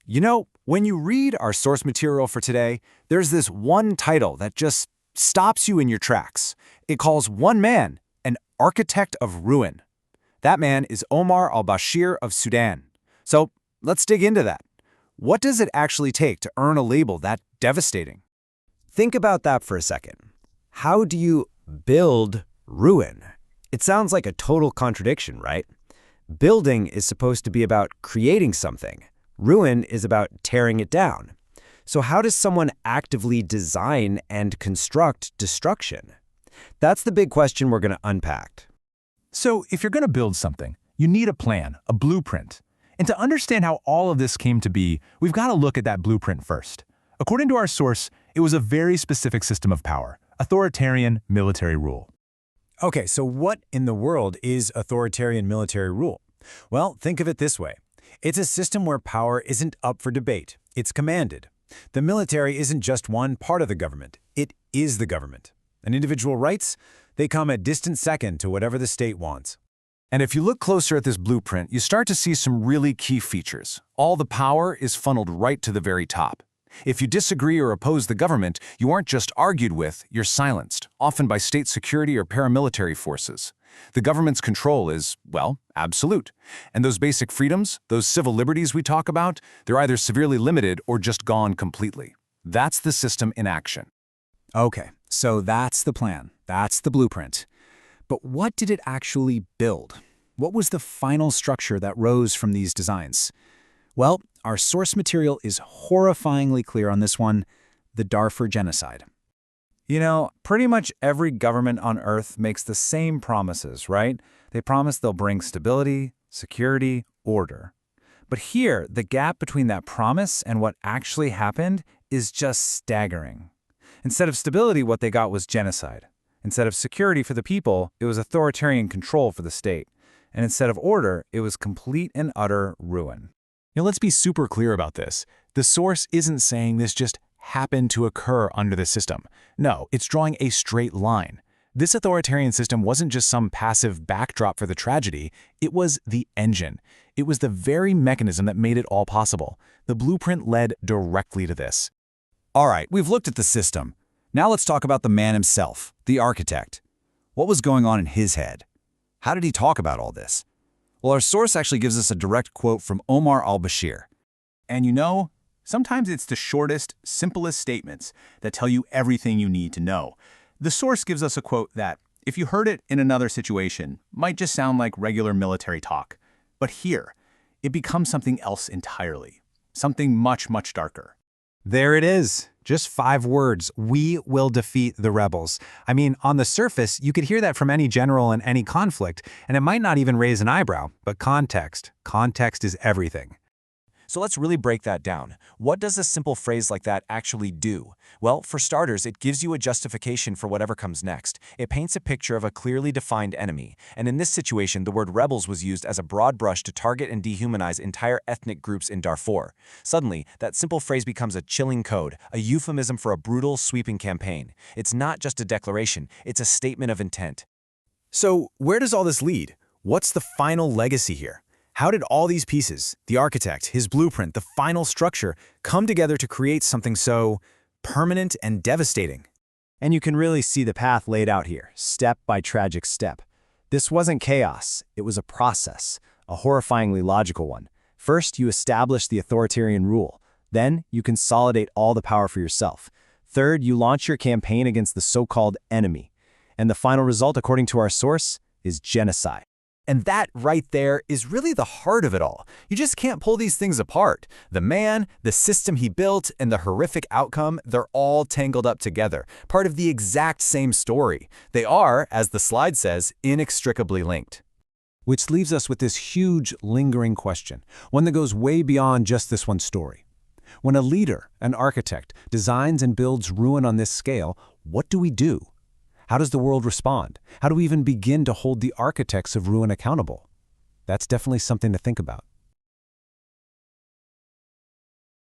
When you read our source material for today, there's this one title that just stops you in your tracks. It calls one man an architect of ruin. That man is Omar al-Bashir of Sudan. So let's dig into that. What does it actually take to earn a label that devastating? Think about that for a second. How do you build ruin? It sounds like a total contradiction, right? Building is supposed to be about creating something. Ruin is about tearing it down. So how does someone actively design and construct destruction? That's the big question we're going to unpack. So if you're going to build something, you need a plan, a blueprint. And to understand how all of this came to be, we've got to look at that blueprint first. According to our source, it was a very specific system of power, authoritarian military rule. Okay, so what in the world is authoritarian military rule? Well, think of it this way. It's a system where power isn't up for debate. It's commanded. The military isn't just one part of the government. It is the government. And individual rights, they come a distant second to whatever the state wants. And if you look closer at this blueprint, you start to see some really key features. All the power is funneled right to the very top. If you disagree or oppose the government, you aren't just argued with, you're silenced, often by state security or paramilitary forces. The government's control is, well, absolute. And those basic freedoms, those civil liberties we talk about, they're either severely limited or just gone completely. That's the system in action. Okay, so that's the plan. That's the blueprint. But what did it actually build? What was the final structure that rose from these designs? Well, our source material is horrifyingly clear on this one: the Darfur genocide. Pretty much every government on Earth makes the same promises, right? They promise they'll bring stability, security, order. But here, the gap between that promise and what actually happened is just staggering. Instead of stability, what they got was genocide. Instead of security for the people, it was authoritarian control for the state. And instead of order, it was complete and utter ruin. Now let's be super clear about this. The source isn't saying this just happened to occur under the system. No, it's drawing a straight line. This authoritarian system wasn't just some passive backdrop for the tragedy, it was the engine. It was the very mechanism that made it all possible. The blueprint led directly to this. All right, we've looked at the system. Now let's talk about the man himself, the architect. What was going on in his head? How did he talk about all this? Well, our source actually gives us a direct quote from Omar al-Bashir. And sometimes it's the shortest, simplest statements that tell you everything you need to know. The source gives us a quote that, if you heard it in another situation, might just sound like regular military talk. But here, it becomes something else entirely. Something much, much darker. There it is. Just 5 words. We will defeat the rebels. I mean, on the surface, you could hear that from any general in any conflict, and it might not even raise an eyebrow, but context. Context is everything. So let's really break that down. What does a simple phrase like that actually do? Well, for starters, it gives you a justification for whatever comes next. It paints a picture of a clearly defined enemy. And in this situation, the word rebels was used as a broad brush to target and dehumanize entire ethnic groups in Darfur. Suddenly, that simple phrase becomes a chilling code, a euphemism for a brutal, sweeping campaign. It's not just a declaration, it's a statement of intent. So where does all this lead? What's the final legacy here? How did all these pieces, the architect, his blueprint, the final structure, come together to create something so permanent and devastating? And you can really see the path laid out here, step by tragic step. This wasn't chaos, it was a process, a horrifyingly logical one. First, you establish the authoritarian rule. Then, you consolidate all the power for yourself. Third, you launch your campaign against the so-called enemy. And the final result, according to our source, is genocide. And that right there is really the heart of it all. You just can't pull these things apart. The man, the system he built, and the horrific outcome, they're all tangled up together, part of the exact same story. They are, as the slide says, inextricably linked. Which leaves us with this huge, lingering question, one that goes way beyond just this one story. When a leader, an architect, designs and builds ruin on this scale, what do we do? How does the world respond? How do we even begin to hold the architects of ruin accountable? That's definitely something to think about.